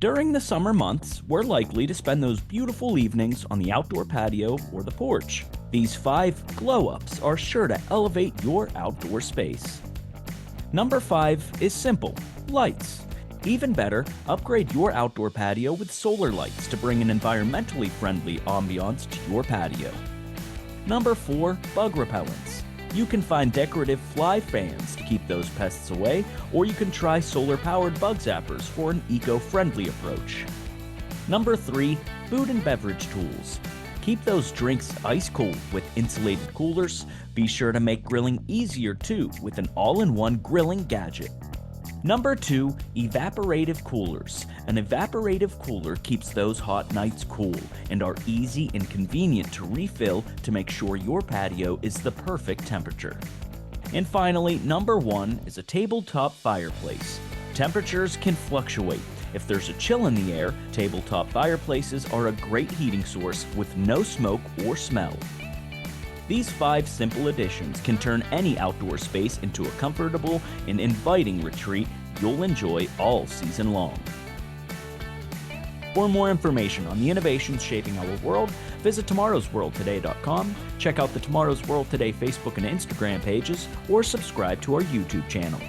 During the summer months, we're likely to spend those beautiful evenings on the outdoor patio or the porch. These 5 glow-ups are sure to elevate your outdoor space. Number 5 is simple: lights. Even better, upgrade your outdoor patio with solar lights to bring an environmentally friendly ambiance to your patio. Number 4, bug repellents. You can find decorative fly fans to keep those pests away, or you can try solar-powered bug zappers for an eco-friendly approach. Number 3, food and beverage tools. Keep those drinks ice cold with insulated coolers. Be sure to make grilling easier too with an all-in-one grilling gadget. Number 2, evaporative coolers. An evaporative cooler keeps those hot nights cool and are easy and convenient to refill to make sure your patio is the perfect temperature. And finally, number 1 is a tabletop fireplace. Temperatures can fluctuate. If there's a chill in the air, tabletop fireplaces are a great heating source with no smoke or smell. These 5 simple additions can turn any outdoor space into a comfortable and inviting retreat you'll enjoy all season long. For more information on the innovations shaping our world, visit tomorrowsworldtoday.com, check out the Tomorrow's World Today Facebook and Instagram pages, or subscribe to our YouTube channel.